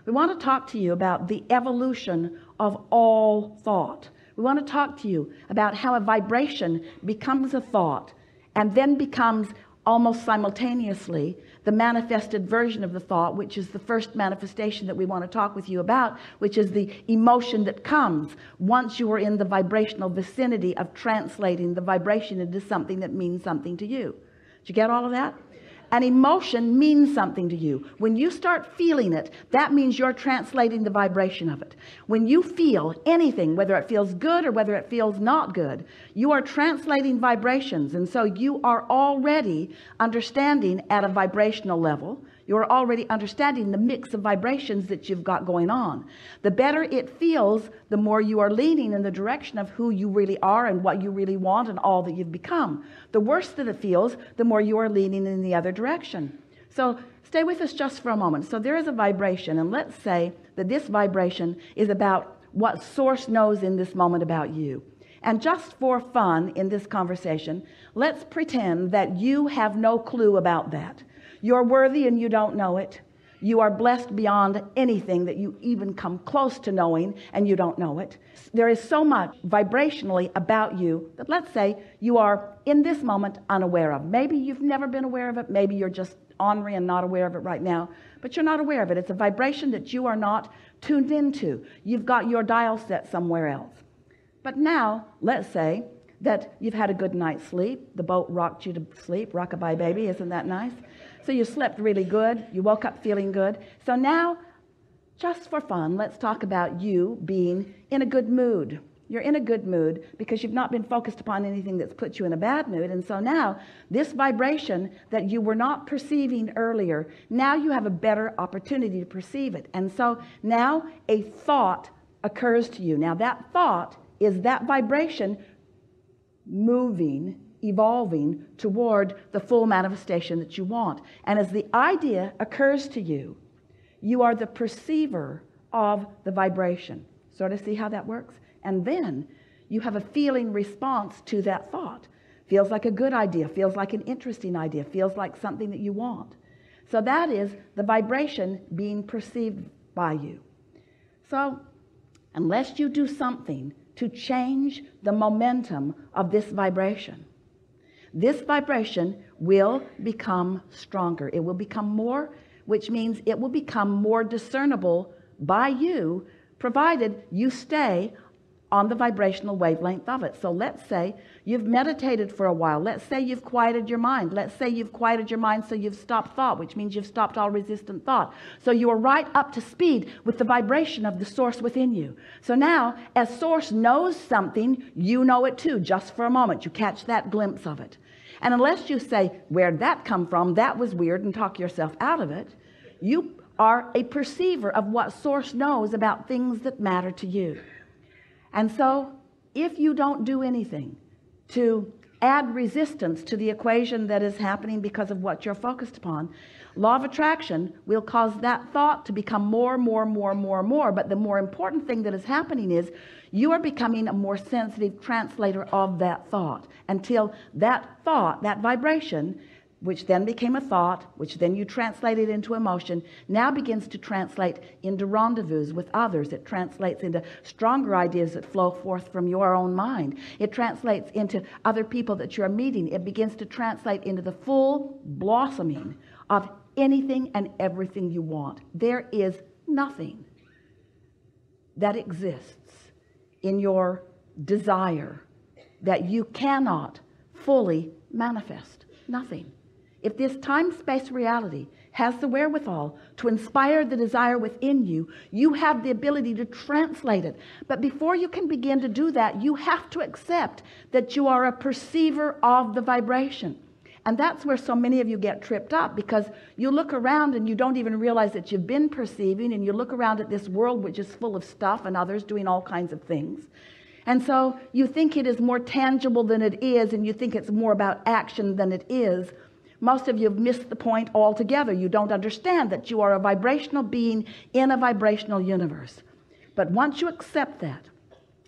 We want to talk to you about the evolution of all thought. We want to talk to you about how a vibration becomes a thought and then becomes almost simultaneously the manifested version of the thought, which is the first manifestation that we want to talk with you about, which is the emotion that comes once you are in the vibrational vicinity of translating the vibration into something that means something to you. Did you get all of that? An emotion means something to you. When you start feeling it, that means you're translating the vibration of it. When you feel anything, whether it feels good or whether it feels not good, you are translating vibrations. And so you are already understanding at a vibrational level. You're already understanding the mix of vibrations that you've got going on. The better it feels, the more you are leaning in the direction of who you really are and what you really want and all that you've become. The worse that it feels, the more you are leaning in the other direction. So stay with us just for a moment. So there is a vibration, and let's say that this vibration is about what source knows in this moment about you. And just for fun in this conversation, let's pretend that you have no clue about that. You're worthy and you don't know it. You are blessed beyond anything that you even come close to knowing, and you don't know it. There is so much vibrationally about you that, let's say, you are in this moment unaware of. Maybe you've never been aware of it. Maybe you're just ornery and not aware of it right now, but you're not aware of it. It's a vibration that you are not tuned into. You've got your dial set somewhere else. But now, let's say that you've had a good night's sleep. The boat rocked you to sleep. Rock-a-bye baby, isn't that nice? So you slept really good. You woke up feeling good. So now, just for fun, let's talk about you being in a good mood. You're in a good mood because you've not been focused upon anything that's put you in a bad mood. And so now, this vibration that you were not perceiving earlier, now you have a better opportunity to perceive it. And so now a thought occurs to you. Now that thought is that vibration moving, evolving toward the full manifestation that you want. And as the idea occurs to you, you are the perceiver of the vibration. Sort of see how that works? And then you have a feeling response to that thought. Feels like a good idea, feels like an interesting idea, feels like something that you want. So that is the vibration being perceived by you. So unless you do something to change the momentum of this vibration will become stronger. It will become more, which means it will become more discernible by you, provided you stay on the vibrational wavelength of it. So let's say you've meditated for a while. Let's say you've quieted your mind. Let's say you've quieted your mind so you've stopped thought, which means you've stopped all resistant thought. So you are right up to speed with the vibration of the source within you. So now, as source knows something, you know it too, just for a moment. You catch that glimpse of it. And unless you say, where'd that come from? That was weird, and talk yourself out of it, you are a perceiver of what source knows about things that matter to you. And so if you don't do anything to add resistance to the equation that is happening because of what you're focused upon, law of attraction will cause that thought to become more. But the more important thing that is happening is you are becoming a more sensitive translator of that thought, until that thought, that vibration, which then became a thought, which then you translated into emotion, now begins to translate into rendezvous with others. It translates into stronger ideas that flow forth from your own mind. It translates into other people that you're meeting. It begins to translate into the full blossoming of anything and everything you want. There is nothing that exists in your desire that you cannot fully manifest. Nothing. If this time-space reality has the wherewithal to inspire the desire within you, you have the ability to translate it. But before you can begin to do that, you have to accept that you are a perceiver of the vibration. And that's where so many of you get tripped up, because you look around and you don't even realize that you've been perceiving, and you look around at this world which is full of stuff and others doing all kinds of things. And so you think it is more tangible than it is, and you think it's more about action than it is. Most of you have missed the point altogether. You don't understand that you are a vibrational being in a vibrational universe. But once you accept that,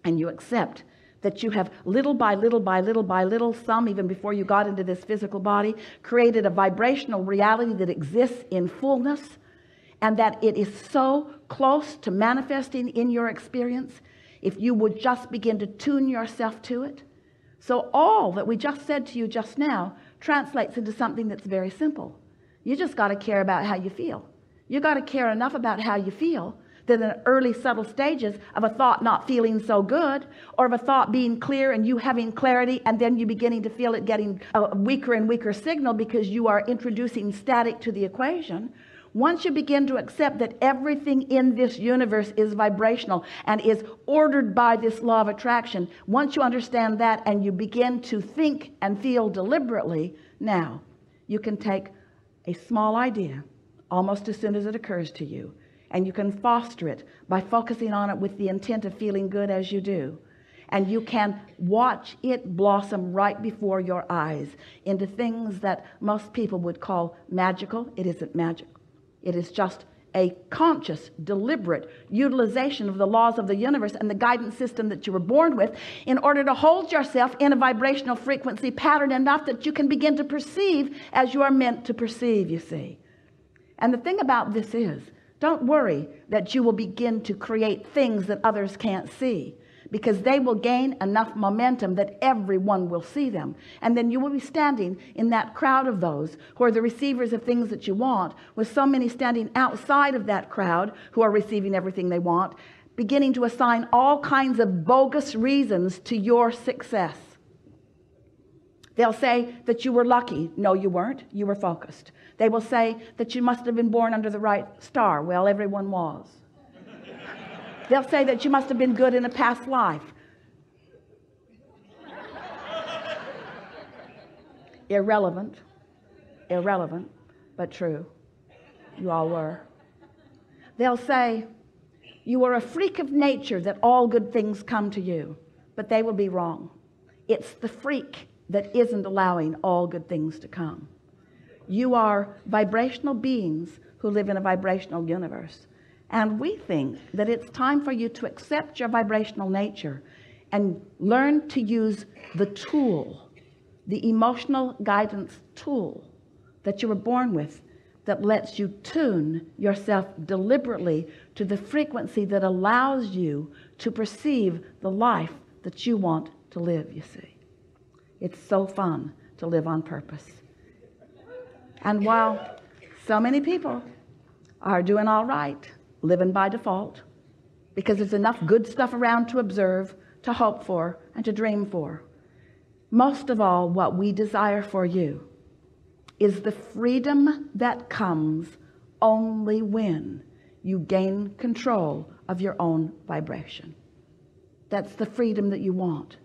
and you accept that you have little by little, some even before you got into this physical body, created a vibrational reality that exists in fullness, and that it is so close to manifesting in your experience if you would just begin to tune yourself to it. So all that we just said to you just now translates into something that's very simple. You just got to care about how you feel. You got to care enough about how you feel that in the early subtle stages of a thought not feeling so good, or of a thought being clear and you having clarity, and then you beginning to feel it getting a weaker and weaker signal because you are introducing static to the equation. Once you begin to accept that everything in this universe is vibrational and is ordered by this law of attraction, once you understand that and you begin to think and feel deliberately, now you can take a small idea almost as soon as it occurs to you, and you can foster it by focusing on it with the intent of feeling good as you do. And you can watch it blossom right before your eyes into things that most people would call magical. It isn't magical. It is just a conscious, deliberate utilization of the laws of the universe and the guidance system that you were born with in order to hold yourself in a vibrational frequency pattern enough that you can begin to perceive as you are meant to perceive, you see. And the thing about this is, don't worry that you will begin to create things that others can't see, because they will gain enough momentum that everyone will see them. And then you will be standing in that crowd of those who are the receivers of things that you want, with so many standing outside of that crowd who are receiving everything they want, beginning to assign all kinds of bogus reasons to your success. They'll say that you were lucky. No, you weren't. You were focused. They will say that you must have been born under the right star. Well, everyone was. They'll say that you must have been good in a past life. Irrelevant, but true. You all were. They'll say you were a freak of nature, that all good things come to you, but they will be wrong. It's the freak that isn't allowing all good things to come. You are vibrational beings who live in a vibrational universe. And we think that it's time for you to accept your vibrational nature and learn to use the tool, the emotional guidance tool that you were born with, that lets you tune yourself deliberately to the frequency that allows you to perceive the life that you want to live, you see. It's so fun to live on purpose. And while so many people are doing all right, living by default, because there's enough good stuff around to observe, to hope for, and to dream for, most of all, what we desire for you is the freedom that comes only when you gain control of your own vibration. That's the freedom that you want.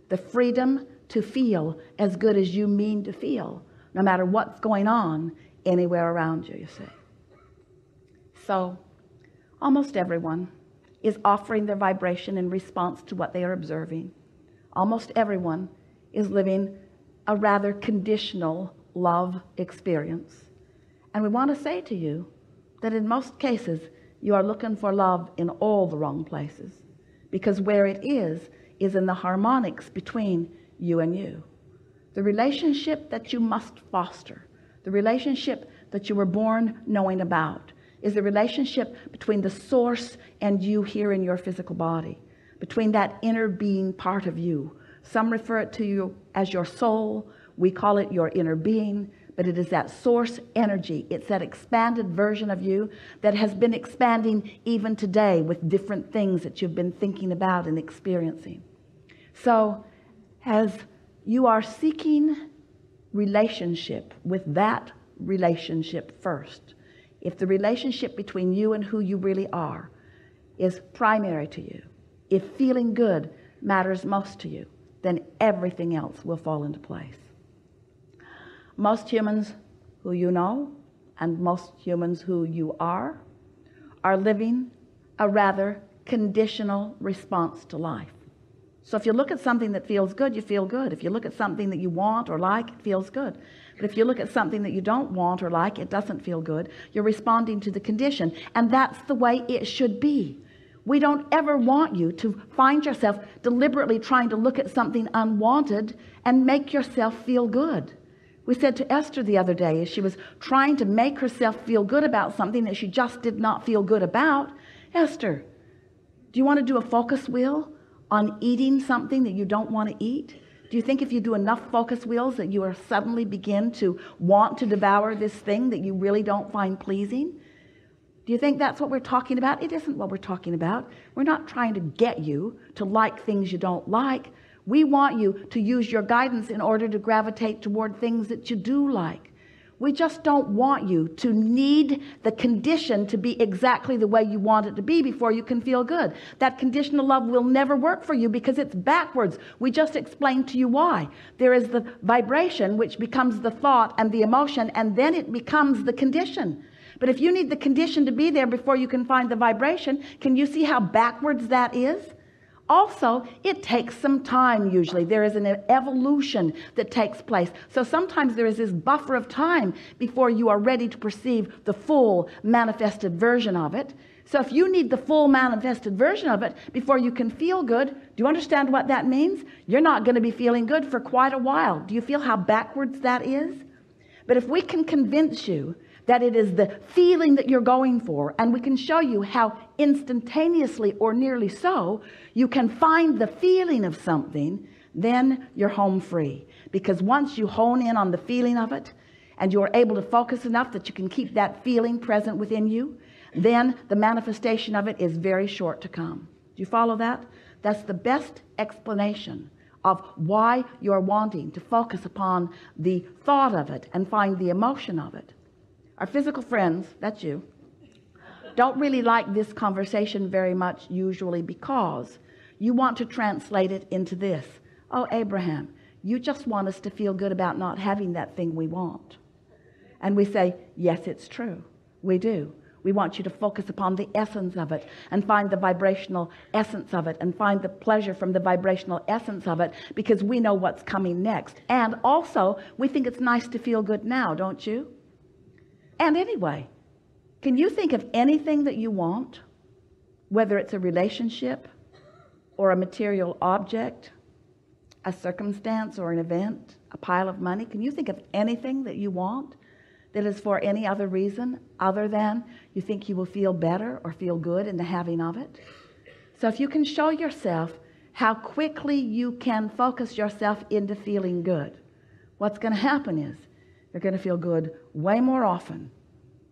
The freedom to feel as good as you mean to feel, no matter what's going on anywhere around you, you see. So almost everyone is offering their vibration in response to what they are observing. Almost everyone is living a rather conditional love experience. And we want to say to you that in most cases you are looking for love in all the wrong places, because where it is in the harmonics between you and you. The relationship that you must foster, the relationship that you were born knowing about, is the relationship between the source and you here in your physical body, between that inner being part of you. Some refer it to you as your soul. We call it your inner being, but it is that source energy. It's that expanded version of you that has been expanding even today with different things that you've been thinking about and experiencing. So as you are seeking relationship with that relationship first, if the relationship between you and who you really are is primary to you, if feeling good matters most to you, then everything else will fall into place. Most humans who you know and most humans who you are living a rather conditional response to life. So if you look at something that feels good, you feel good. If you look at something that you want or like, it feels good. But if you look at something that you don't want or like, it doesn't feel good. You're responding to the condition. And that's the way it should be. We don't ever want you to find yourself deliberately trying to look at something unwanted and make yourself feel good. We said to Esther the other day, as she was trying to make herself feel good about something that she just did not feel good about, Esther, do you want to do a focus wheel on eating something that you don't want to eat? Do you think if you do enough focus wheels that you will suddenly begin to want to devour this thing that you really don't find pleasing? Do you think that's what we're talking about? It isn't what we're talking about. We're not trying to get you to like things you don't like. We want you to use your guidance in order to gravitate toward things that you do like. We just don't want you to need the condition to be exactly the way you want it to be before you can feel good. That conditional love will never work for you because it's backwards. We just explained to you why. There is the vibration, which becomes the thought and the emotion, and then it becomes the condition. But if you need the condition to be there before you can find the vibration, can you see how backwards that is? Also, it takes some time. Usually there is an evolution that takes place. So sometimes there is this buffer of time before you are ready to perceive the full manifested version of it. So if you need the full manifested version of it before you can feel good, do you understand what that means? You're not going to be feeling good for quite a while. Do you feel how backwards that is? But if we can convince you that it is the feeling that you're going for, and we can show you how instantaneously or nearly so you can find the feeling of something, then you're home free. Because once you hone in on the feeling of it and you're able to focus enough that you can keep that feeling present within you, then the manifestation of it is very short to come. Do you follow that? That's the best explanation of why you're wanting to focus upon the thought of it and find the emotion of it. Our physical friends, that's you, don't really like this conversation very much usually because you want to translate it into this. Oh, Abraham, you just want us to feel good about not having that thing we want. And we say, yes, it's true. We do. We want you to focus upon the essence of it and find the vibrational essence of it and find the pleasure from the vibrational essence of it because we know what's coming next. And also, we think it's nice to feel good now, don't you? And anyway, can you think of anything that you want, whether it's a relationship or a material object, a circumstance or an event, a pile of money? Can you think of anything that you want that is for any other reason other than you think you will feel better or feel good in the having of it? So if you can show yourself how quickly you can focus yourself into feeling good, what's going to happen is you're going to feel good way more often.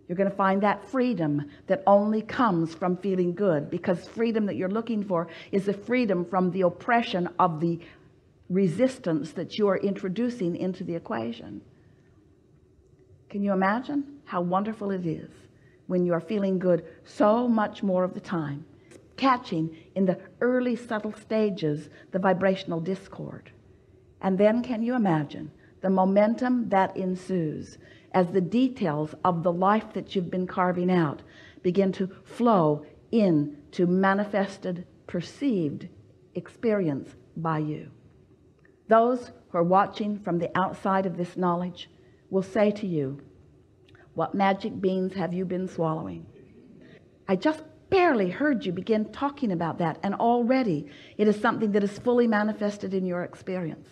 You're going to find that freedom that only comes from feeling good, because freedom that you're looking for is the freedom from the oppression of the resistance that you are introducing into the equation. Can you imagine how wonderful it is when you are feeling good so much more of the time, catching in the early subtle stages the vibrational discord? And then can you imagine the momentum that ensues as the details of the life that you've been carving out begin to flow into manifested, perceived experience by you? Those who are watching from the outside of this knowledge will say to you, what magic beans have you been swallowing? I just barely heard you begin talking about that, and already it is something that is fully manifested in your experience.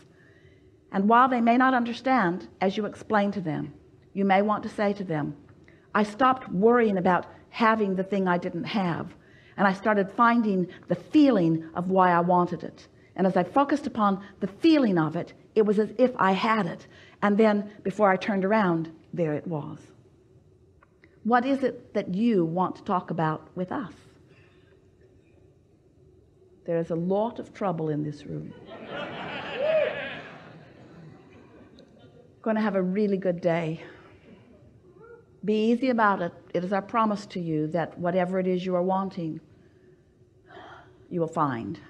And while they may not understand, as you explain to them, you may want to say to them, I stopped worrying about having the thing I didn't have, and I started finding the feeling of why I wanted it. And as I focused upon the feeling of it, it was as if I had it. And then before I turned around, there it was. What is it that you want to talk about with us? There is a lot of trouble in this room. Going to have a really good day. Be easy about it. It is our promise to you that whatever it is you are wanting, you will find.